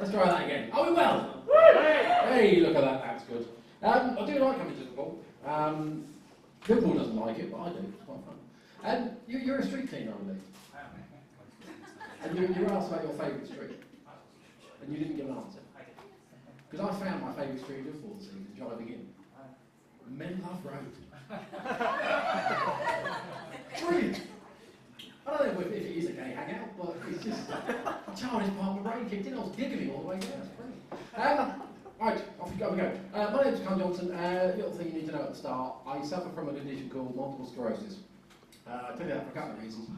Let's try that again. Are we well? Hey, look at that, that's good. I do like coming to football. Liverpool doesn't like it, but I do. It's quite fun. You're a street cleaner, I believe. And you were asked about your favourite street. And you didn't give an answer. Because I found my favourite street of football this season, driving in. Menlove Road. Brilliant. I don't know if it is a gay hangout, but it's just a childish part of my brain kicked in. I was giggling all the way down. It's brilliant. Right, off we go. My name's Kahn Johnson. Little thing you need to know at the start. I suffer from a condition called multiple sclerosis. I tell you that for a couple of reasons.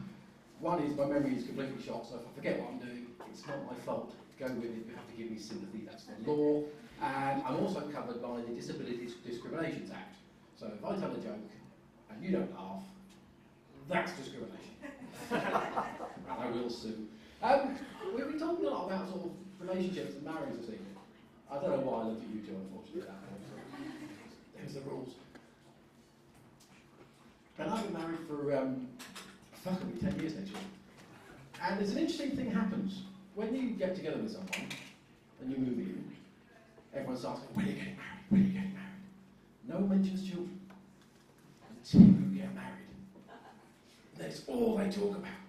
One is my memory is completely shot, so if I forget what I'm doing, it's not my fault. Go with it, you have to give me sympathy, that's the law. And I'm also covered by the Disability Discriminations Act. So if I tell a joke and you don't laugh, that's discrimination. And I will sue. We've been talking a lot about sort of relationships and marriage this evening. I don't know why I looked at you two, unfortunately. There's the rules. And I've been married for, it'll be 10 years next year. And there's an interesting thing happens. When you get together with someone and you move in, everyone starts going, when are you getting married? When are you getting married? No one mentions children until you get married. And that's all they talk about.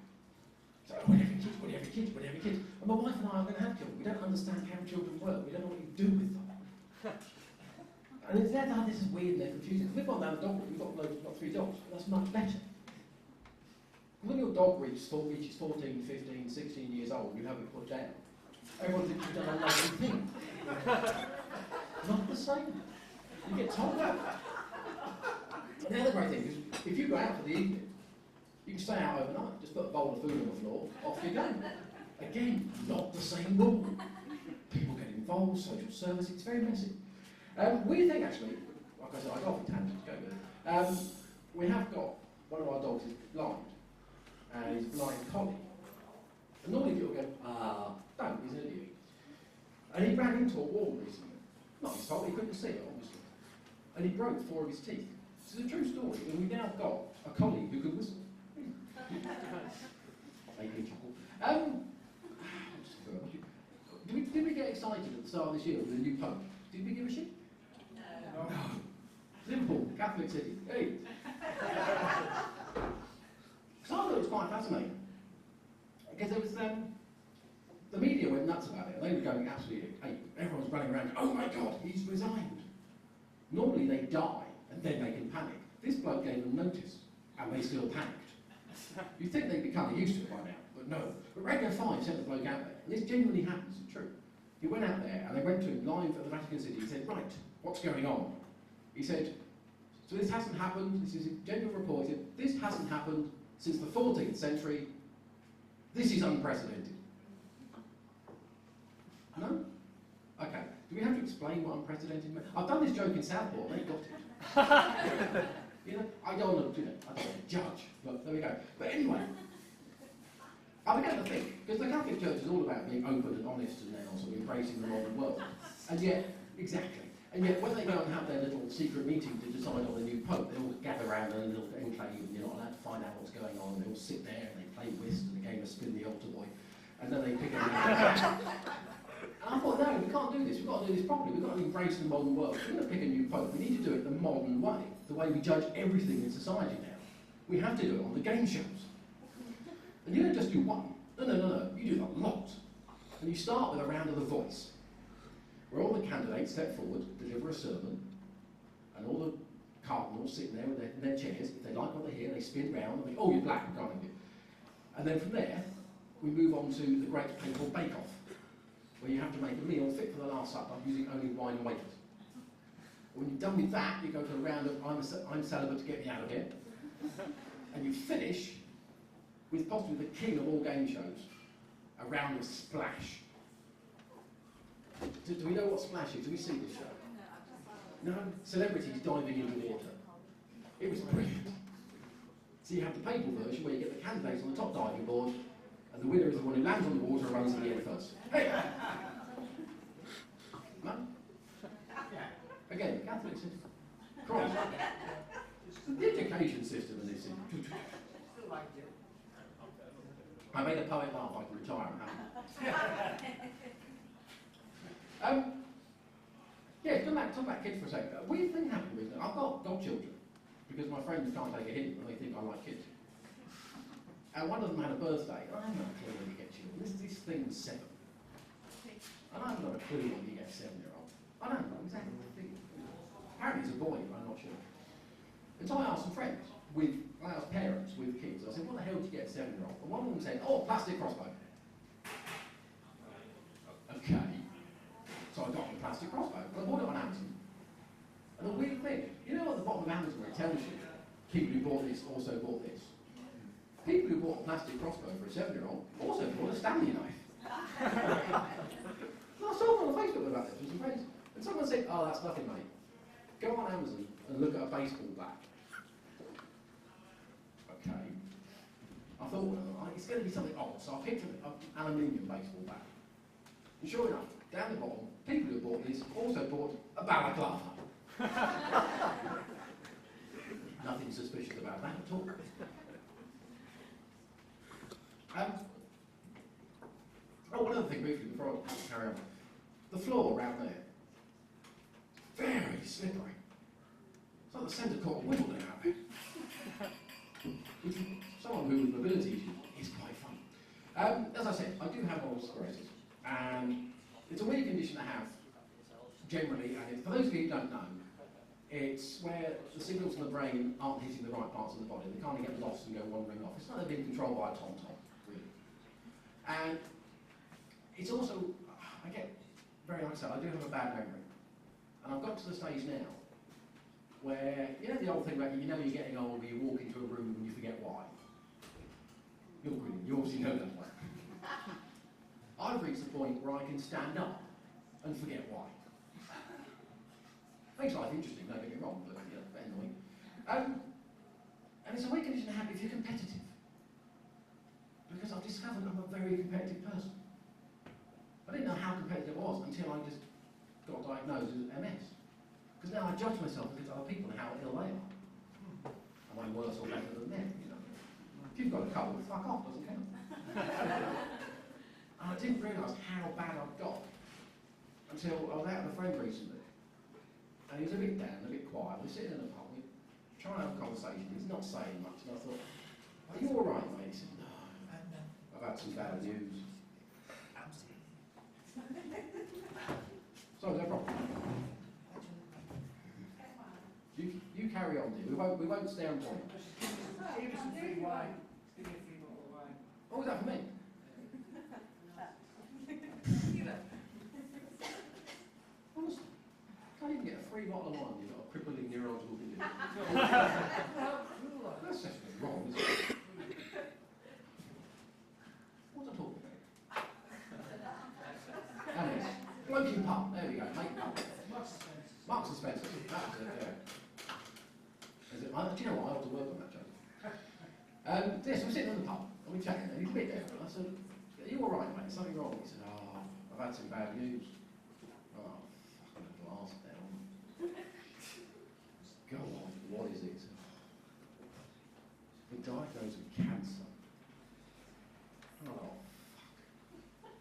So, when have kids, when have kids, when have kids. And my wife and I are going to have children. We don't understand how children work. We don't know what you do with them. And it's that this is weird and they're confusing. We've got that dog, we've got 3 dogs, but that's much better. When your dog reaches 14, 15, 16 years old, you have it put down. Everyone thinks you've done a lovely thing. Not the same. You get told that. And the other great thing is, if you go out for the evening, you can stay out overnight, just put a bowl of food on the floor, off you go. Again, not the same rule. People get involved, social service, it's very messy. Weird thing actually, like I said, I got off a tangent to go with it. We have got, one of our dogs is blind. And he's a blind collie. And normally people go, don't, he's an idiot. And he ran into a wall recently. Not his fault, he couldn't see it, obviously. And he broke 4 of his teeth. This is a true story, and we've now got a collie who can whistle. Maybe chuckle. Did we get excited at the start of this year with the new Pope? Did we give a shit? No. Liverpool, Catholic city. Hey. So I thought it was quite fascinating. Because there was, the media went nuts about it, and they were going absolutely, everyone was running around, oh my God, he's resigned. Normally they die, and then they can panic. This bloke gave them notice, and they still panicked. You'd think they'd be kind of used to it by now, but no. But Radio 5 sent the bloke out there, and this genuinely happens, it's true. He went out there, and they went to him live at the Vatican City. He said, right, what's going on? He said, so this hasn't happened, this is a genuine report. He said, this hasn't happened since the 14th century. This is unprecedented. No? Okay. Do we have to explain what unprecedented means? I've done this joke in Southport, they got it. You know, I don't want to judge, but there we go. But anyway, I began to think, because the Catholic Church is all about being open and honest and now sort of embracing the modern world. And yet, exactly. And yet, when they go and have their little secret meeting to decide on the new Pope, they all gather around in a little enclave and you're not allowed to find out what's going on. They all sit there and they play whist and the game of spin the altar boy. And then they pick a And I thought, no, we can't do this. We've got to do this properly. We've got to embrace the modern world. We're going to pick a new Pope. We need to do it the modern way, the way we judge everything in society now. We have to do it on the game shows. And you don't just do one. No. You do a lot. And you start with a round of the voice, where all the candidates step forward, deliver a sermon, and all the cardinals sitting there in their chairs. If they like what they hear, they spin round and they, oh, you're black, we can't have you. And then from there, we move on to the great papal bake-off, where you have to make a meal fit for the Last Supper using only wine and wafers. When you're done with that, you go to a round of I'm celibate to get me out of here. And you finish with possibly the king of all game shows, a round of Splash. Do we know what Splash is? Do we see this show? No? Celebrities diving into water. It was brilliant. So you have the papal version where you get the candidates on the top diving board, and the winner is the one who lands on the water and runs to the end first. Hey! No? Again, Catholics. Christ. The education system in this. I made a poet laugh, I can retire. Yeah, talk about kids for a second. A weird thing happened recently. I've got godchildren because my friends can't take a hint and they think I like kids. And one of them had a birthday. I haven't got a clue when you get children. This thing was 7. And I haven't got a clue when you get a 7-year-old. I don't know exactly what the thing is. Apparently it's a boy, but I'm not sure. And so I asked some friends, I asked parents with kids. I said, what the hell did you get a 7-year-old? And one of them said, oh, plastic crossbow. Okay. So I got him a plastic crossbow. But I bought it on Amazon. And the weird thing, you know at the bottom of Amazon where it tells you, people who bought this also bought this. People who bought a plastic crossbow for a 7-year-old also bought a Stanley knife. And I saw on Facebook about this with some friends. And someone said, oh, that's nothing, mate. Go on Amazon and look at a baseball bat. Okay. I thought, well, it's going to be something odd, so I picked an aluminium baseball bat. And sure enough, down the bottom, people who bought this also bought a balaclava. Nothing suspicious about that at all. One other thing briefly before I carry on. The floor around there, very slippery. It's like the centre court of Wimbledon out there. Which, someone who with mobility issues is quite fun. As I said, I do have multiple sclerosis, and it's a weird condition to have generally, and for those of you who don't know, it's where the signals in the brain aren't hitting the right parts of the body. They kind of get lost and go wandering off. It's like they're being controlled by a tom-tom, really. And it's also, I get very, like I said, I do have a bad memory. And I've got to the stage now where, you know the old thing about you know you're getting older, you walk into a room and you forget why. You're grinning, you obviously know that one. I've reached the point where I can stand up and forget why. Makes life interesting, don't get me wrong, but you know, a bit annoying. And it's a weird condition to have if you're competitive. Because I've discovered I'm a very competitive person. I didn't know how competitive I was until I just got diagnosed with MS. Because now I judge myself against other people and how ill they are. Am I worse or better than them, you know? If you've got a cold, fuck off, doesn't count. And I didn't realise how bad I'd got until I was out with a friend recently. And he was a bit down, a bit quiet. We're sitting in a pub, we're trying to have a conversation. He's not saying much, and I thought, are you all right, mate? He said, no, I've had some bad news. So, no problem. You carry on, dear. We won't stay on point. Give us some free wine. Give me a free bottle of wine. Oh, is that for me? Honestly, can't even get a free bottle of wine. You've got a crippling neurological condition. That's just wrong, isn't it? What's I talking about? Anyways, bloking pub. There we go. Make pub. Marks and Spencer. That's it. Yeah. Do you know what? I ought to work on that joke. Yes, we're sitting in the pub and we're chatting, and he's a bit there. And I said, are you all right, mate? Something wrong? He said, oh, I've had some bad news. Oh, fucking a glass down. Go on, what is it? Been diagnosed with cancer. Oh, fuck.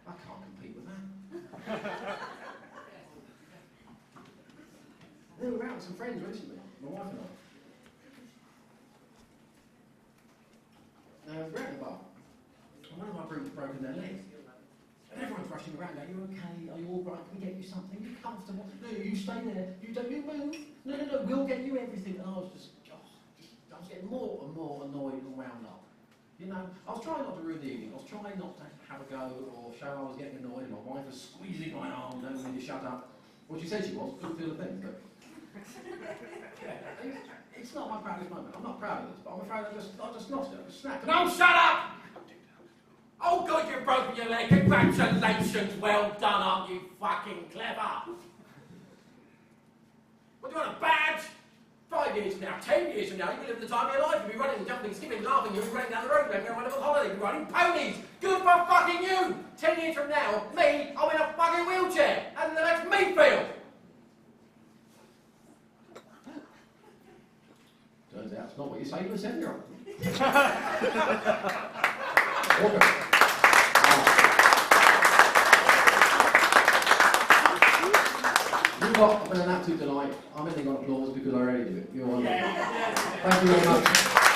I can't compete with that. Then we were out with some friends recently, my wife and I. We're at the bar, and one of our group has broken their leg. And everyone's rushing around, are you okay? Are you all right? Can we get you something? Are you comfortable? No, you stay there. You don't you move. No, we'll get you everything. And I was I was getting more and more annoyed and wound up. You know, I was trying not to ruin the evening. I was trying not to have a go or show I was getting annoyed, and my wife was squeezing my arm, don't need to shut up. Well, she said she was, couldn't feel a thing, but... It's not my proudest moment. I'm not proud of this, but I'm afraid I just lost it. I just snapped. No, shut up! Oh, good, you've broken your leg. Congratulations. Well done, aren't you fucking clever? What, do you want a badge? 5 years from now, 10 years from now, you'll be living the time of your life. You'll be running, jumping, skipping, laughing. You'll be running down the road, maybe on a holiday. You'll be riding ponies. Good for fucking you. 10 years from now, me, I'm in a fucking wheelchair. And that makes me feel. Turns out it's not what you say to a 7-year-old. got an absolute delight. I'm ending on applause because I already do it. You're wonderful. Yeah. Thank you very much.